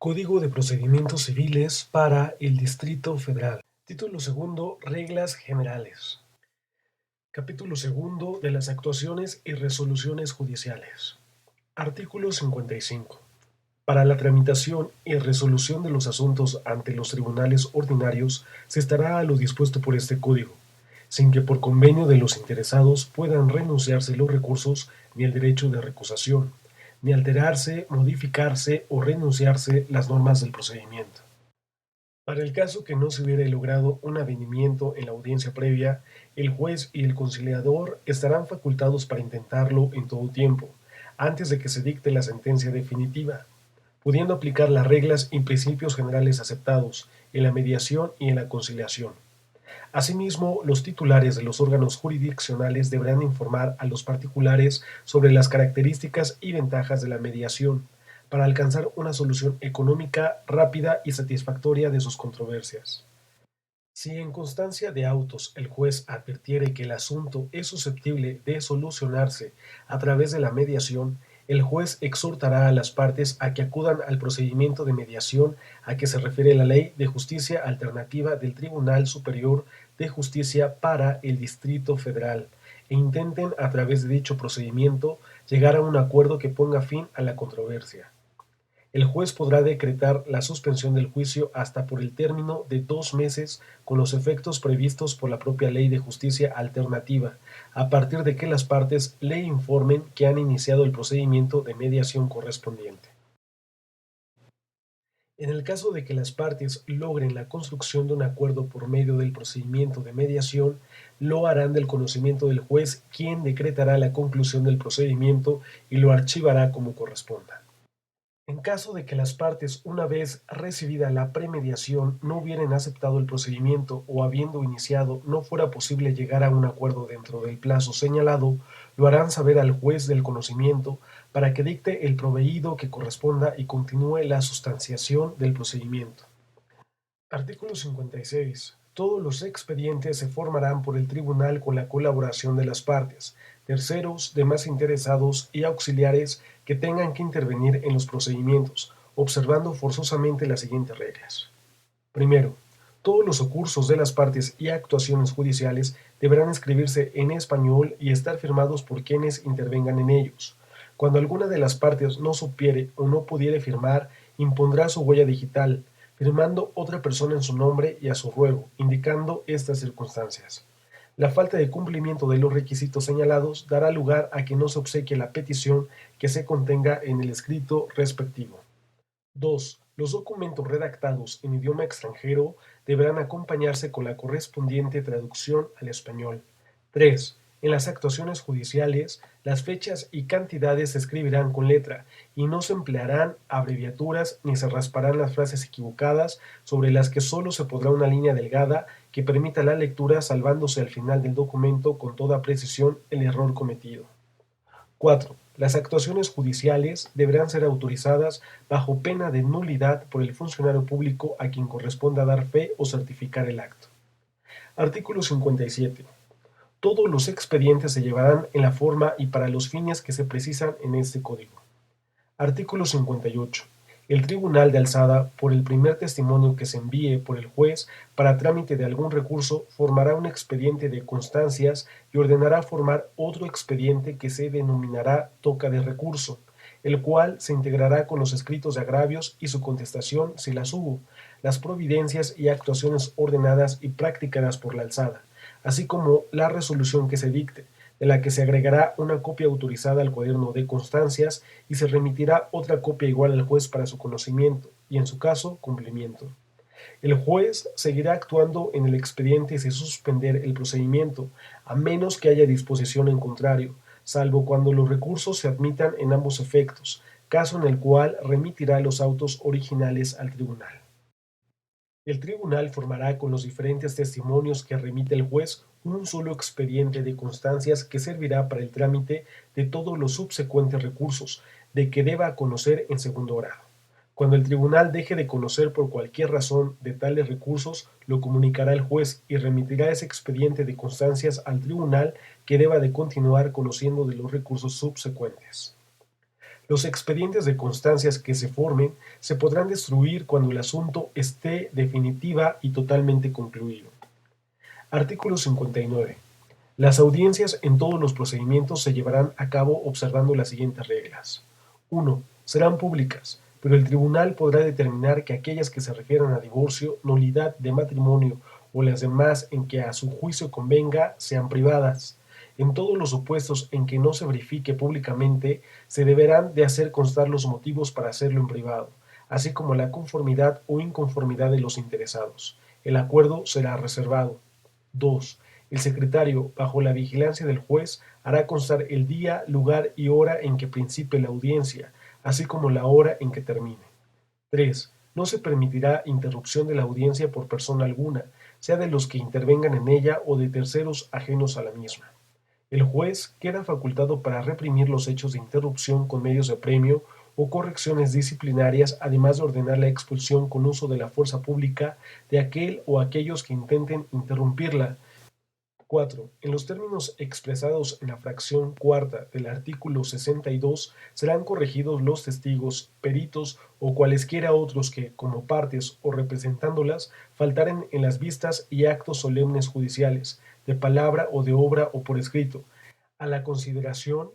Código de Procedimientos Civiles para el Distrito Federal. Título segundo. Reglas generales. Capítulo segundo de las actuaciones y resoluciones judiciales. Artículo 55. Para la tramitación y resolución de los asuntos ante los tribunales ordinarios se estará a lo dispuesto por este código, sin que por convenio de los interesados puedan renunciarse los recursos ni el derecho de recusación, ni alterarse, modificarse o renunciarse las normas del procedimiento. Para el caso que no se hubiere logrado un avenimiento en la audiencia previa, el juez y el conciliador estarán facultados para intentarlo en todo tiempo, antes de que se dicte la sentencia definitiva, pudiendo aplicar las reglas y principios generales aceptados en la mediación y en la conciliación. Asimismo, los titulares de los órganos jurisdiccionales deberán informar a los particulares sobre las características y ventajas de la mediación, para alcanzar una solución económica, rápida y satisfactoria de sus controversias. Si en constancia de autos el juez advirtiere que el asunto es susceptible de solucionarse a través de la mediación, el juez exhortará a las partes a que acudan al procedimiento de mediación a que se refiere la Ley de Justicia Alternativa del Tribunal Superior de Justicia para el Distrito Federal e intenten a través de dicho procedimiento llegar a un acuerdo que ponga fin a la controversia. El juez podrá decretar la suspensión del juicio hasta por el término de 2 meses con los efectos previstos por la propia Ley de Justicia Alternativa, a partir de que las partes le informen que han iniciado el procedimiento de mediación correspondiente. En el caso de que las partes logren la construcción de un acuerdo por medio del procedimiento de mediación, lo harán del conocimiento del juez, quien decretará la conclusión del procedimiento y lo archivará como corresponda. En caso de que las partes, una vez recibida la premediación, no hubieran aceptado el procedimiento o habiendo iniciado no fuera posible llegar a un acuerdo dentro del plazo señalado, lo harán saber al juez del conocimiento para que dicte el proveído que corresponda y continúe la sustanciación del procedimiento. Artículo 56. Todos los expedientes se formarán por el tribunal con la colaboración de las partes, terceros, demás interesados y auxiliares que tengan que intervenir en los procedimientos, observando forzosamente las siguientes reglas. Primero, todos los recursos de las partes y actuaciones judiciales deberán escribirse en español y estar firmados por quienes intervengan en ellos. Cuando alguna de las partes no supiere o no pudiere firmar, impondrá su huella digital, firmando otra persona en su nombre y a su ruego, indicando estas circunstancias. La falta de cumplimiento de los requisitos señalados dará lugar a que no se obsequie la petición que se contenga en el escrito respectivo. 2. Los documentos redactados en idioma extranjero deberán acompañarse con la correspondiente traducción al español. 3. En las actuaciones judiciales, las fechas y cantidades se escribirán con letra y no se emplearán abreviaturas ni se rasparán las frases equivocadas sobre las que solo se podrá una línea delgada que permita la lectura, salvándose al final del documento con toda precisión el error cometido. 4. Las actuaciones judiciales deberán ser autorizadas bajo pena de nulidad por el funcionario público a quien corresponda dar fe o certificar el acto. Artículo 57. Todos los expedientes se llevarán en la forma y para los fines que se precisan en este código. Artículo 58. El Tribunal de Alzada, por el primer testimonio que se envíe por el juez para trámite de algún recurso, formará un expediente de constancias y ordenará formar otro expediente que se denominará toca de recurso, el cual se integrará con los escritos de agravios y su contestación, si las hubo, las providencias y actuaciones ordenadas y practicadas por la alzada, así como la resolución que se dicte, de la que se agregará una copia autorizada al cuaderno de constancias y se remitirá otra copia igual al juez para su conocimiento y, en su caso, cumplimiento. El juez seguirá actuando en el expediente sin suspender el procedimiento, a menos que haya disposición en contrario, salvo cuando los recursos se admitan en ambos efectos, caso en el cual remitirá los autos originales al tribunal. El tribunal formará con los diferentes testimonios que remite el juez un solo expediente de constancias que servirá para el trámite de todos los subsecuentes recursos de que deba conocer en segundo grado. Cuando el tribunal deje de conocer por cualquier razón de tales recursos, lo comunicará al juez y remitirá ese expediente de constancias al tribunal que deba de continuar conociendo de los recursos subsecuentes. Los expedientes de constancias que se formen se podrán destruir cuando el asunto esté definitiva y totalmente concluido. Artículo 59. Las audiencias en todos los procedimientos se llevarán a cabo observando las siguientes reglas. 1. Serán públicas, pero el tribunal podrá determinar que aquellas que se refieran a divorcio, nulidad de matrimonio o las demás en que a su juicio convenga sean privadas. En todos los supuestos en que no se verifique públicamente, se deberán de hacer constar los motivos para hacerlo en privado, así como la conformidad o inconformidad de los interesados. El acuerdo será reservado. 2. El secretario, bajo la vigilancia del juez, hará constar el día, lugar y hora en que principie la audiencia, así como la hora en que termine. 3. No se permitirá interrupción de la audiencia por persona alguna, sea de los que intervengan en ella o de terceros ajenos a la misma. El juez queda facultado para reprimir los hechos de interrupción con medios de apremio o correcciones disciplinarias, además de ordenar la expulsión con uso de la fuerza pública de aquel o aquellos que intenten interrumpirla. 4. En los términos expresados en la fracción cuarta del artículo 62, serán corregidos los testigos, peritos o cualesquiera otros que, como partes o representándolas, faltaren en las vistas y actos solemnes judiciales, de palabra o de obra o por escrito, a la consideración,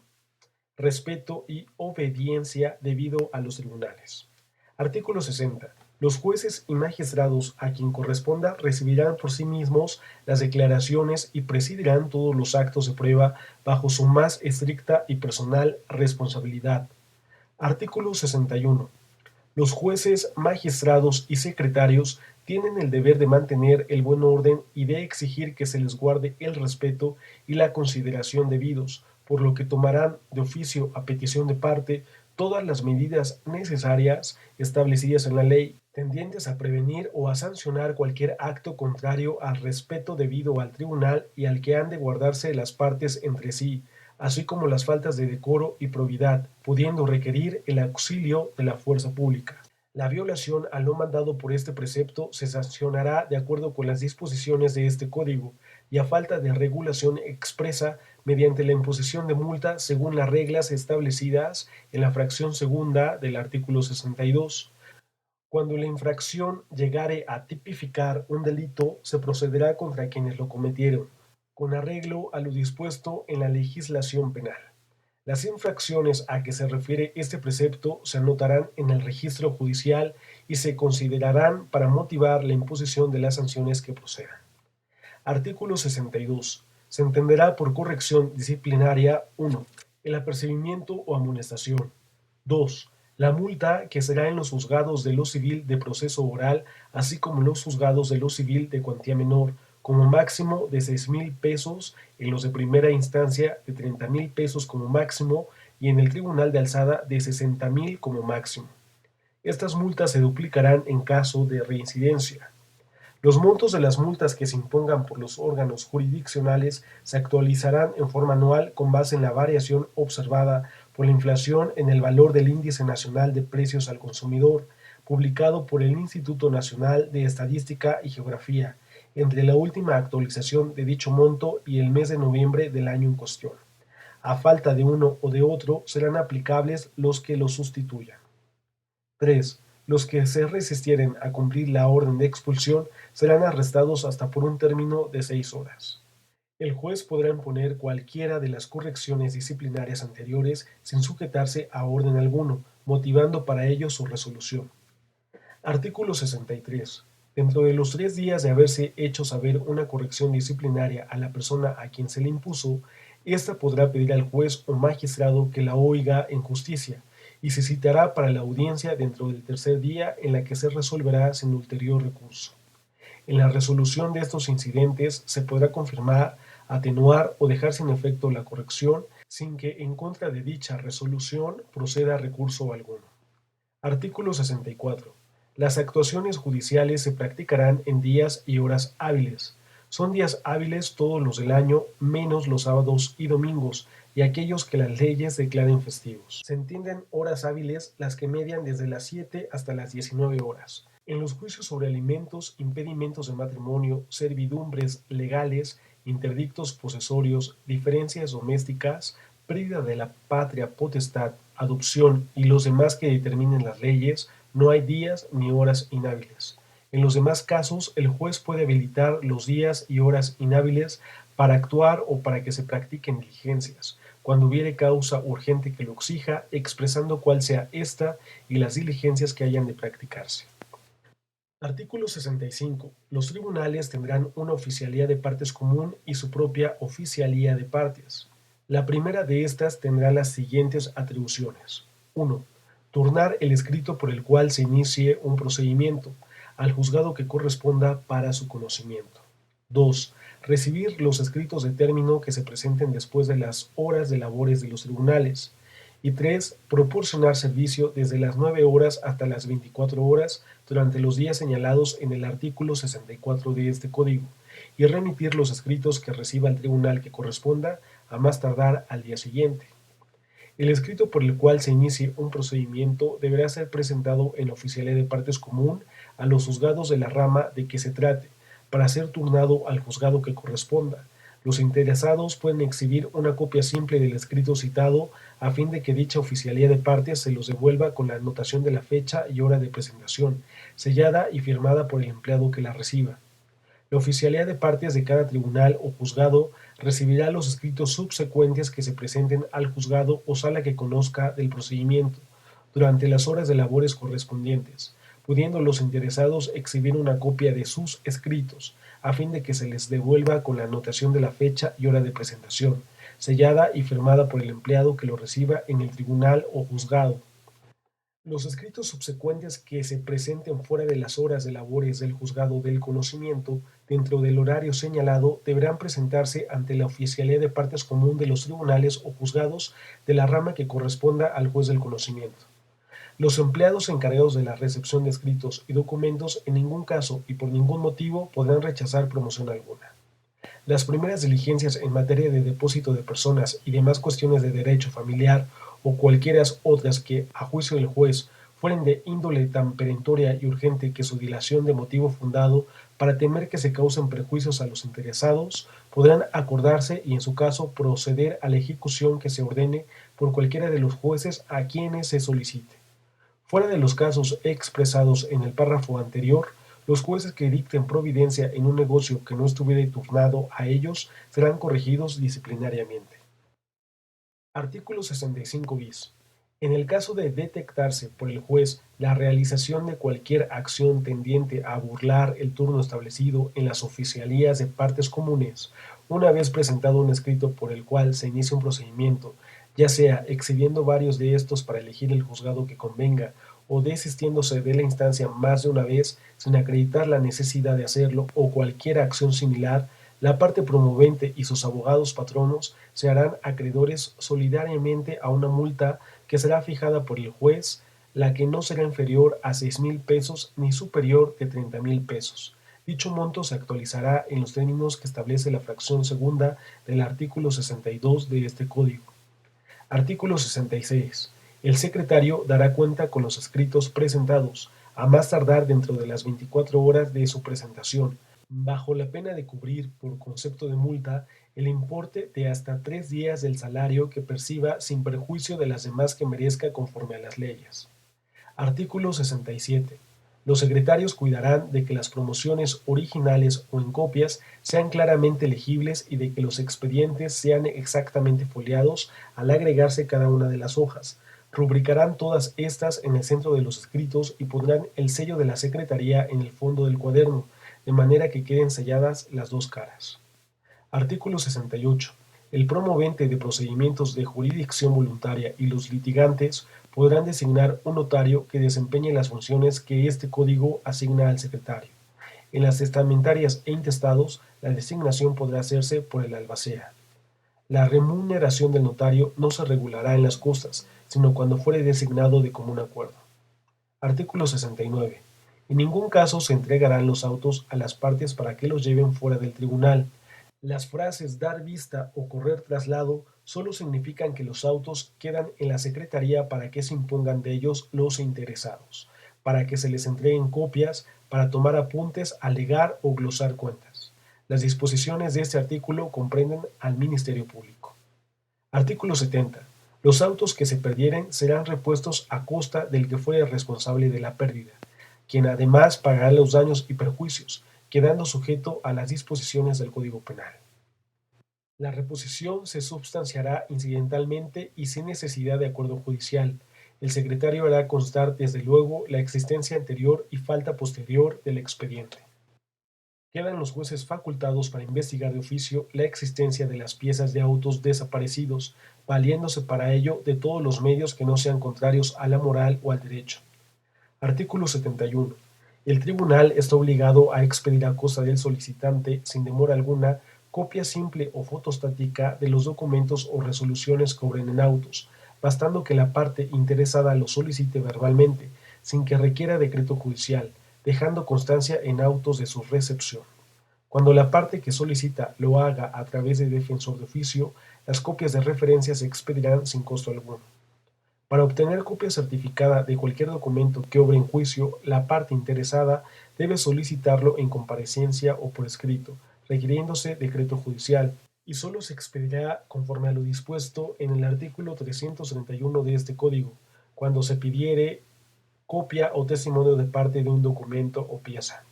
respeto y obediencia debido a los tribunales. Artículo 60. Los jueces y magistrados a quien corresponda recibirán por sí mismos las declaraciones y presidirán todos los actos de prueba bajo su más estricta y personal responsabilidad. Artículo 61. Los jueces, magistrados y secretarios tienen el deber de mantener el buen orden y de exigir que se les guarde el respeto y la consideración debidos, por lo que tomarán de oficio a petición de parte todas las medidas necesarias establecidas en la ley, tendientes a prevenir o a sancionar cualquier acto contrario al respeto debido al tribunal y al que han de guardarse las partes entre sí, así como las faltas de decoro y probidad, pudiendo requerir el auxilio de la fuerza pública. La violación al no mandado por este precepto se sancionará de acuerdo con las disposiciones de este código, y a falta de regulación expresa mediante la imposición de multa según las reglas establecidas en la fracción segunda del artículo 62. Cuando la infracción llegare a tipificar un delito, se procederá contra quienes lo cometieron, con arreglo a lo dispuesto en la legislación penal. Las infracciones a que se refiere este precepto se anotarán en el registro judicial y se considerarán para motivar la imposición de las sanciones que procedan. Artículo 62. Se entenderá por corrección disciplinaria 1. El apercibimiento o amonestación. 2. La multa, que será en los juzgados de lo civil de proceso oral, así como en los juzgados de lo civil de cuantía menor, como máximo de 6,000 pesos, en los de primera instancia de 30,000 pesos como máximo y en el tribunal de alzada de 60,000 como máximo. Estas multas se duplicarán en caso de reincidencia. Los montos de las multas que se impongan por los órganos jurisdiccionales se actualizarán en forma anual con base en la variación observada por la inflación en el valor del Índice Nacional de Precios al Consumidor, publicado por el Instituto Nacional de Estadística y Geografía, entre la última actualización de dicho monto y el mes de noviembre del año en cuestión. A falta de uno o de otro, serán aplicables los que lo sustituyan. 3. Los que se resistieren a cumplir la orden de expulsión serán arrestados hasta por un término de 6 horas. El juez podrá imponer cualquiera de las correcciones disciplinarias anteriores sin sujetarse a orden alguno, motivando para ello su resolución. Artículo 63. Dentro de los 3 días de haberse hecho saber una corrección disciplinaria a la persona a quien se le impuso, ésta podrá pedir al juez o magistrado que la oiga en justicia, y se citará para la audiencia dentro del 3er día en la que se resolverá sin ulterior recurso. En la resolución de estos incidentes se podrá confirmar, atenuar o dejar sin efecto la corrección sin que en contra de dicha resolución proceda recurso alguno. Artículo 64. Las actuaciones judiciales se practicarán en días y horas hábiles. Son días hábiles todos los del año, menos los sábados y domingos, y aquellos que las leyes declaren festivos. Se entienden horas hábiles las que median desde las 7 hasta las 19 horas. En los juicios sobre alimentos, impedimentos de matrimonio, servidumbres legales, interdictos posesorios, diferencias domésticas, pérdida de la patria potestad, adopción y los demás que determinen las leyes, no hay días ni horas inhábiles. En los demás casos, el juez puede habilitar los días y horas inhábiles para actuar o para que se practiquen diligencias, cuando hubiere causa urgente que lo exija, expresando cuál sea ésta y las diligencias que hayan de practicarse. Artículo 65. Los tribunales tendrán una oficialía de partes común y su propia oficialía de partes. La primera de estas tendrá las siguientes atribuciones. 1. Turnar el escrito por el cual se inicie un procedimiento al juzgado que corresponda para su conocimiento. 2. Recibir los escritos de término que se presenten después de las horas de labores de los tribunales. Y 3. Proporcionar servicio desde las 9 horas hasta las 24 horas durante los días señalados en el artículo 64 de este Código, y remitir los escritos que reciba el tribunal que corresponda a más tardar al día siguiente. El escrito por el cual se inicie un procedimiento deberá ser presentado en la oficialía de partes común a los juzgados de la rama de que se trate, para ser turnado al juzgado que corresponda. Los interesados pueden exhibir una copia simple del escrito citado a fin de que dicha oficialía de partes se los devuelva con la anotación de la fecha y hora de presentación, sellada y firmada por el empleado que la reciba. La oficialía de partes de cada tribunal o juzgado recibirá los escritos subsecuentes que se presenten al juzgado o sala que conozca del procedimiento durante las horas de labores correspondientes, pudiendo los interesados exhibir una copia de sus escritos, a fin de que se les devuelva con la anotación de la fecha y hora de presentación, sellada y firmada por el empleado que lo reciba en el tribunal o juzgado. Los escritos subsecuentes que se presenten fuera de las horas de labores del juzgado del conocimiento dentro del horario señalado deberán presentarse ante la oficialía de partes común de los tribunales o juzgados de la rama que corresponda al juez del conocimiento. Los empleados encargados de la recepción de escritos y documentos en ningún caso y por ningún motivo podrán rechazar promoción alguna. Las primeras diligencias en materia de depósito de personas y demás cuestiones de derecho familiar o cualquiera otras que, a juicio del juez, fueren de índole tan perentoria y urgente que su dilación de motivo fundado para temer que se causen perjuicios a los interesados, podrán acordarse y en su caso proceder a la ejecución que se ordene por cualquiera de los jueces a quienes se solicite. Fuera de los casos expresados en el párrafo anterior, los jueces que dicten providencia en un negocio que no estuviere turnado a ellos serán corregidos disciplinariamente. Artículo 65 bis. En el caso de detectarse por el juez la realización de cualquier acción tendiente a burlar el turno establecido en las oficialías de partes comunes, una vez presentado un escrito por el cual se inicia un procedimiento, ya sea exhibiendo varios de estos para elegir el juzgado que convenga o desistiéndose de la instancia más de una vez sin acreditar la necesidad de hacerlo o cualquier acción similar, la parte promovente y sus abogados patronos se harán acreedores solidariamente a una multa que será fijada por el juez, la que no será inferior a 6,000 pesos ni superior de 30,000 pesos. Dicho monto se actualizará en los términos que establece la fracción segunda del artículo 62 de este Código. Artículo 66. El secretario dará cuenta con los escritos presentados, a más tardar dentro de las 24 horas de su presentación, bajo la pena de cubrir, por concepto de multa, el importe de hasta 3 días del salario que perciba sin perjuicio de las demás que merezca conforme a las leyes. Artículo 67. Los secretarios cuidarán de que las promociones originales o en copias sean claramente legibles y de que los expedientes sean exactamente foliados al agregarse cada una de las hojas. Rubricarán todas estas en el centro de los escritos y pondrán el sello de la Secretaría en el fondo del cuaderno, de manera que queden selladas las dos caras. Artículo 68. El promovente de procedimientos de jurisdicción voluntaria y los litigantes podrán designar un notario que desempeñe las funciones que este código asigna al secretario. En las testamentarias e intestados, la designación podrá hacerse por el albacea. La remuneración del notario no se regulará en las costas, sino cuando fuere designado de común acuerdo. Artículo 69. En ningún caso se entregarán los autos a las partes para que los lleven fuera del tribunal. Las frases dar vista o correr traslado solo significan que los autos quedan en la secretaría para que se impongan de ellos los interesados, para que se les entreguen copias, para tomar apuntes, alegar o glosar cuentas. Las disposiciones de este artículo comprenden al Ministerio Público. Artículo 70. Los autos que se perdieren serán repuestos a costa del que fuere responsable de la pérdida, quien además pagará los daños y perjuicios, quedando sujeto a las disposiciones del Código Penal. La reposición se substanciará incidentalmente y sin necesidad de acuerdo judicial. El secretario hará constar desde luego la existencia anterior y falta posterior del expediente. Quedan los jueces facultados para investigar de oficio la existencia de las piezas de autos desaparecidos, valiéndose para ello de todos los medios que no sean contrarios a la moral o al derecho. Artículo 71. El tribunal está obligado a expedir a costa del solicitante, sin demora alguna, copia simple o fotostática de los documentos o resoluciones que obren en autos, bastando que la parte interesada lo solicite verbalmente, sin que requiera decreto judicial, dejando constancia en autos de su recepción. Cuando la parte que solicita lo haga a través de defensor de oficio, las copias de referencia se expedirán sin costo alguno. Para obtener copia certificada de cualquier documento que obre en juicio, la parte interesada debe solicitarlo en comparecencia o por escrito, requiriéndose decreto judicial, y solo se expedirá conforme a lo dispuesto en el artículo 331 de este Código, cuando se pidiere copia o testimonio de parte de un documento o pieza.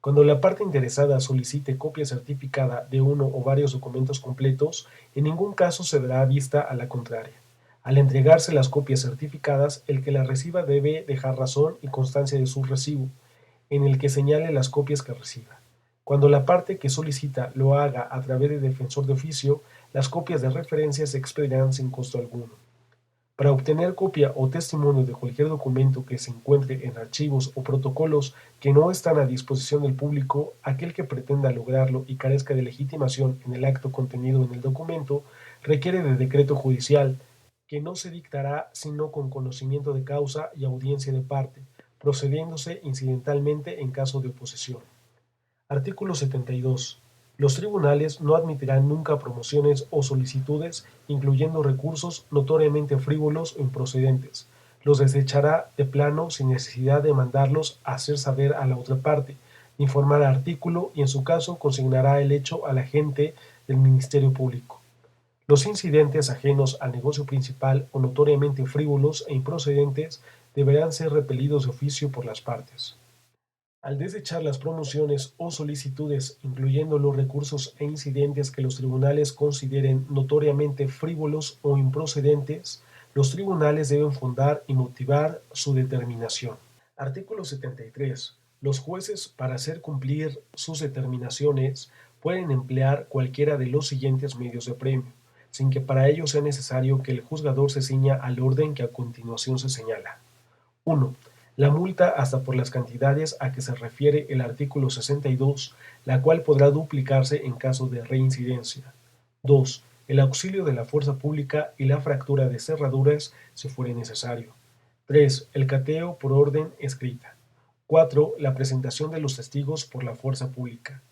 Cuando la parte interesada solicite copia certificada de uno o varios documentos completos, en ningún caso se dará vista a la contraria. Al entregarse las copias certificadas, el que las reciba debe dejar razón y constancia de su recibo, en el que señale las copias que reciba. Cuando la parte que solicita lo haga a través de defensor de oficio, las copias de referencia se expedirán sin costo alguno. Para obtener copia o testimonio de cualquier documento que se encuentre en archivos o protocolos que no están a disposición del público, aquel que pretenda lograrlo y carezca de legitimación en el acto contenido en el documento, requiere de decreto judicial, que no se dictará sino con conocimiento de causa y audiencia de parte, procediéndose incidentalmente en caso de oposición. Artículo 72. Los tribunales no admitirán nunca promociones o solicitudes, incluyendo recursos notoriamente frívolos o improcedentes. Los desechará de plano sin necesidad de mandarlos a hacer saber a la otra parte, ni formar artículo y en su caso consignará el hecho al agente del Ministerio Público. Los incidentes ajenos al negocio principal o notoriamente frívolos e improcedentes deberán ser repelidos de oficio por las partes. Al desechar las promociones o solicitudes, incluyendo los recursos e incidentes que los tribunales consideren notoriamente frívolos o improcedentes, los tribunales deben fundar y motivar su determinación. Artículo 73. Los jueces, para hacer cumplir sus determinaciones, pueden emplear cualquiera de los siguientes medios de premio, sin que para ello sea necesario que el juzgador se ciña al orden que a continuación se señala. 1. La multa hasta por las cantidades a que se refiere el artículo 62, la cual podrá duplicarse en caso de reincidencia. 2. El auxilio de la fuerza pública y la fractura de cerraduras si fuere necesario. 3. El cateo por orden escrita. 4. La presentación de los testigos por la fuerza pública.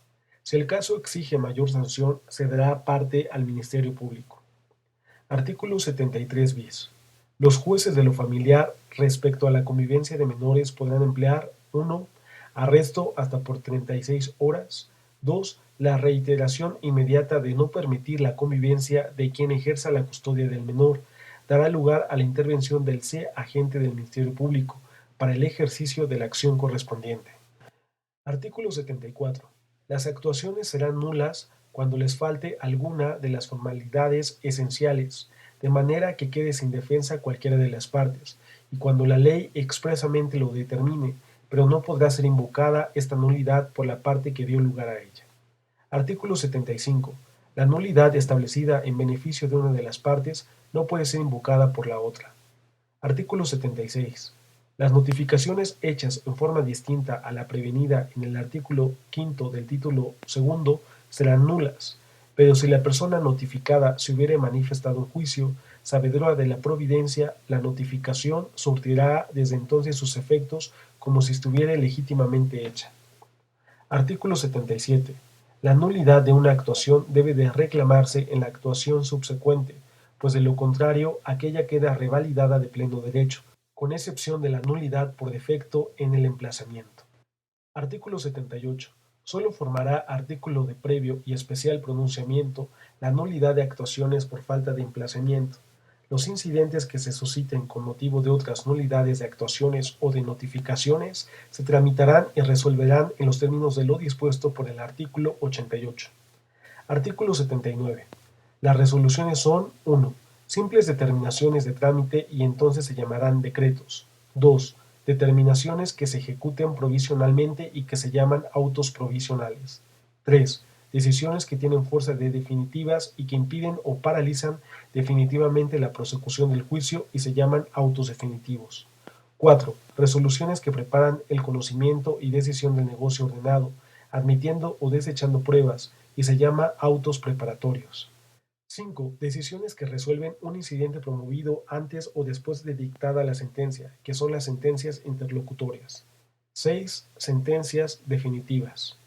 Si el caso exige mayor sanción, se dará parte al Ministerio Público. Artículo 73 bis. Los jueces de lo familiar respecto a la convivencia de menores podrán emplear 1. Arresto hasta por 36 horas. 2. La reiteración inmediata de no permitir la convivencia de quien ejerza la custodia del menor dará lugar a la intervención del agente del Ministerio Público para el ejercicio de la acción correspondiente. Artículo 74. Las actuaciones serán nulas cuando les falte alguna de las formalidades esenciales, de manera que quede sin defensa cualquiera de las partes, y cuando la ley expresamente lo determine, pero no podrá ser invocada esta nulidad por la parte que dio lugar a ella. Artículo 75. La nulidad establecida en beneficio de una de las partes no puede ser invocada por la otra. Artículo 76. Las notificaciones hechas en forma distinta a la prevenida en el artículo 5 del título segundo serán nulas, pero si la persona notificada se hubiere manifestado en juicio, sabedora de la providencia, la notificación surtirá desde entonces sus efectos como si estuviera legítimamente hecha. Artículo 77. La nulidad de una actuación debe de reclamarse en la actuación subsecuente, pues de lo contrario aquella queda revalidada de pleno derecho, con excepción de la nulidad por defecto en el emplazamiento. Artículo 78. Solo formará artículo de previo y especial pronunciamiento la nulidad de actuaciones por falta de emplazamiento. Los incidentes que se susciten con motivo de otras nulidades de actuaciones o de notificaciones se tramitarán y resolverán en los términos de lo dispuesto por el artículo 88. Artículo 79. Las resoluciones son: 1. Simples determinaciones de trámite y entonces se llamarán decretos. 2. Determinaciones que se ejecuten provisionalmente y que se llaman autos provisionales. 3. Decisiones que tienen fuerza de definitivas y que impiden o paralizan definitivamente la prosecución del juicio y se llaman autos definitivos. 4. Resoluciones que preparan el conocimiento y decisión del negocio ordenado, admitiendo o desechando pruebas, y se llama autos preparatorios. 5. Decisiones que resuelven un incidente promovido antes o después de dictada la sentencia, que son las sentencias interlocutorias. 6. Sentencias definitivas.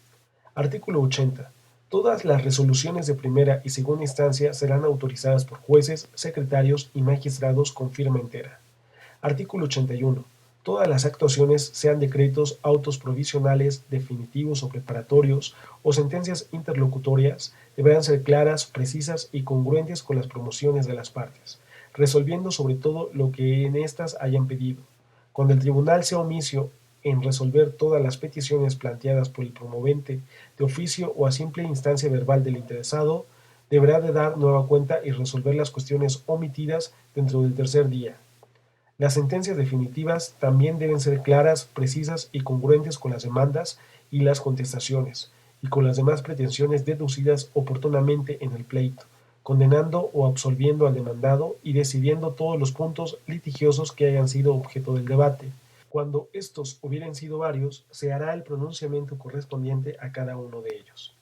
Artículo 80. Todas las resoluciones de primera y segunda instancia serán autorizadas por jueces, secretarios y magistrados con firma entera. Artículo 81. Todas las actuaciones, sean decretos, autos provisionales, definitivos o preparatorios, o sentencias interlocutorias, deberán ser claras, precisas y congruentes con las promociones de las partes, resolviendo sobre todo lo que en éstas hayan pedido. Cuando el tribunal sea omiso en resolver todas las peticiones planteadas por el promovente, de oficio o a simple instancia verbal del interesado, deberá de dar nueva cuenta y resolver las cuestiones omitidas dentro del tercer día. Las sentencias definitivas también deben ser claras, precisas y congruentes con las demandas y las contestaciones, y con las demás pretensiones deducidas oportunamente en el pleito, condenando o absolviendo al demandado y decidiendo todos los puntos litigiosos que hayan sido objeto del debate. Cuando estos hubieran sido varios, se hará el pronunciamiento correspondiente a cada uno de ellos.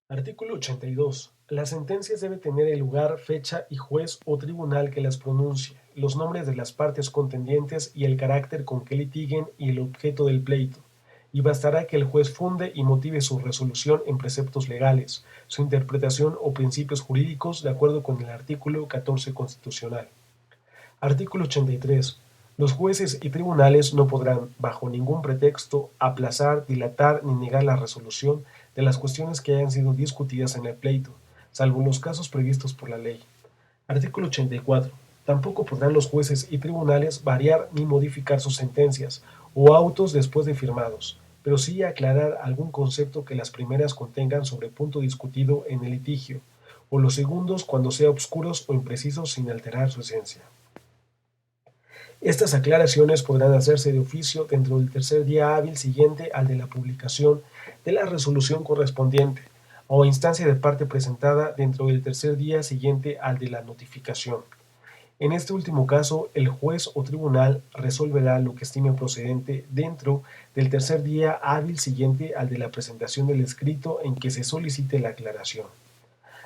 Artículo 82. Las sentencias deben tener el lugar, fecha y juez o tribunal que las pronuncie, los nombres de las partes contendientes y el carácter con que litiguen y el objeto del pleito, y bastará que el juez funde y motive su resolución en preceptos legales, su interpretación o principios jurídicos de acuerdo con el artículo 14 constitucional. Artículo 83. Los jueces y tribunales no podrán, bajo ningún pretexto, aplazar, dilatar ni negar la resolución de las cuestiones que hayan sido discutidas en el pleito, salvo en los casos previstos por la ley. Artículo 84. Tampoco podrán los jueces y tribunales variar ni modificar sus sentencias o autos después de firmados, pero sí aclarar algún concepto que las primeras contengan sobre punto discutido en el litigio, o los segundos cuando sea obscuros o imprecisos sin alterar su esencia. Estas aclaraciones podrán hacerse de oficio dentro del tercer día hábil siguiente al de la publicación de la resolución correspondiente, o a instancia de parte presentada dentro del tercer día siguiente al de la notificación. En este último caso, el juez o tribunal resolverá lo que estime procedente dentro del tercer día hábil siguiente al de la presentación del escrito en que se solicite la aclaración.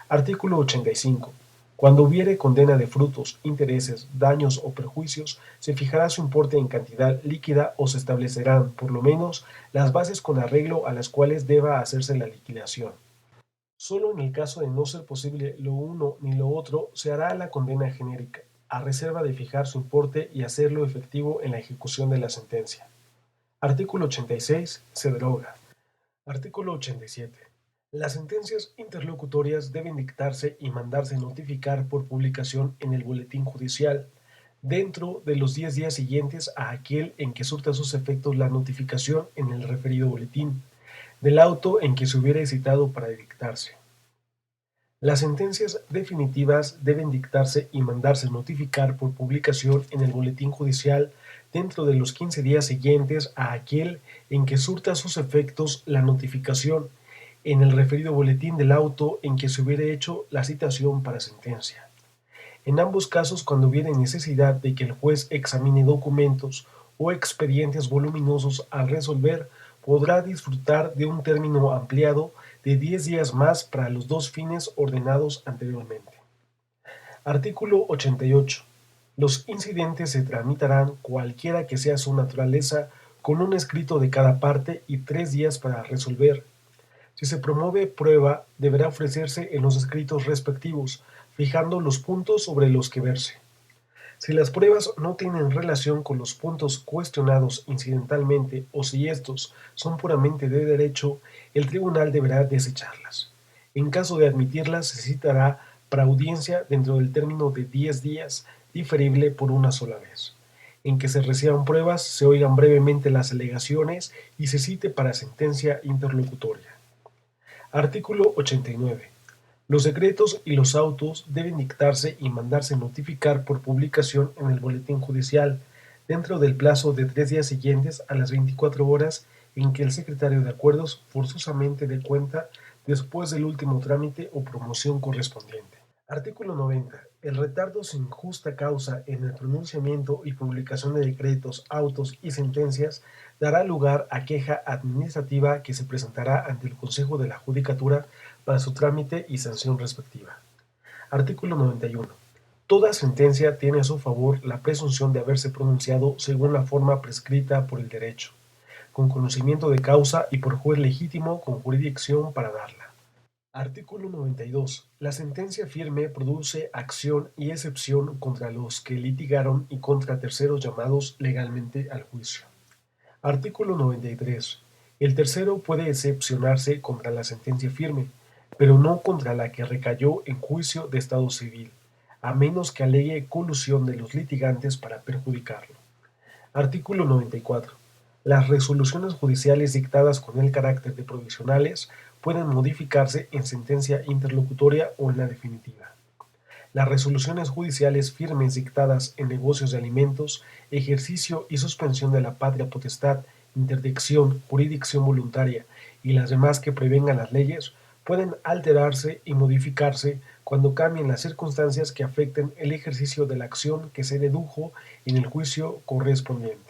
Artículo 85. Cuando hubiere condena de frutos, intereses, daños o perjuicios, se fijará su importe en cantidad líquida o se establecerán, por lo menos, las bases con arreglo a las cuales deba hacerse la liquidación. Solo en el caso de no ser posible lo uno ni lo otro, se hará la condena genérica, a reserva de fijar su importe y hacerlo efectivo en la ejecución de la sentencia. Artículo 86. Se deroga. Artículo 87. Las sentencias interlocutorias deben dictarse y mandarse notificar por publicación en el Boletín Judicial, dentro de los 10 días siguientes a aquel en que surta sus efectos la notificación en el referido boletín, del auto en que se hubiere citado para dictarse. Las sentencias definitivas deben dictarse y mandarse notificar por publicación en el Boletín Judicial dentro de los 15 días siguientes a aquel en que surta sus efectos la notificación en el referido boletín del auto en que se hubiere hecho la citación para sentencia. En ambos casos, cuando hubiere necesidad de que el juez examine documentos o expedientes voluminosos al resolver, podrá disfrutar de un término ampliado de 10 días más para los dos fines ordenados anteriormente. Artículo 88. Los incidentes se tramitarán, cualquiera que sea su naturaleza, con un escrito de cada parte y 3 días para resolver. Si se promueve prueba, deberá ofrecerse en los escritos respectivos, fijando los puntos sobre los que verse. Si las pruebas no tienen relación con los puntos cuestionados incidentalmente o si estos son puramente de derecho, el tribunal deberá desecharlas. En caso de admitirlas, se citará para audiencia dentro del término de 10 días, diferible por una sola vez, en que se reciban pruebas, se oigan brevemente las alegaciones y se cite para sentencia interlocutoria. Artículo 89. Los decretos y los autos deben dictarse y mandarse notificar por publicación en el Boletín Judicial dentro del plazo de 3 días siguientes a las 24 horas en que el secretario de Acuerdos forzosamente dé cuenta después del último trámite o promoción correspondiente. Artículo 90. El retardo sin justa causa en el pronunciamiento y publicación de decretos, autos y sentencias dará lugar a queja administrativa que se presentará ante el Consejo de la Judicatura para su trámite y sanción respectiva. Artículo 91. Toda sentencia tiene a su favor la presunción de haberse pronunciado según la forma prescrita por el derecho, con conocimiento de causa y por juez legítimo con jurisdicción para darla. Artículo 92. La sentencia firme produce acción y excepción contra los que litigaron y contra terceros llamados legalmente al juicio. Artículo 93. El tercero puede excepcionarse contra la sentencia firme, pero no contra la que recayó en juicio de estado civil, a menos que alegue colusión de los litigantes para perjudicarlo. Artículo 94. Las resoluciones judiciales dictadas con el carácter de provisionales pueden modificarse en sentencia interlocutoria o en la definitiva. Las resoluciones judiciales firmes dictadas en negocios de alimentos, ejercicio y suspensión de la patria potestad, interdicción, jurisdicción voluntaria y las demás que prevengan las leyes, pueden alterarse y modificarse cuando cambien las circunstancias que afecten el ejercicio de la acción que se dedujo en el juicio correspondiente.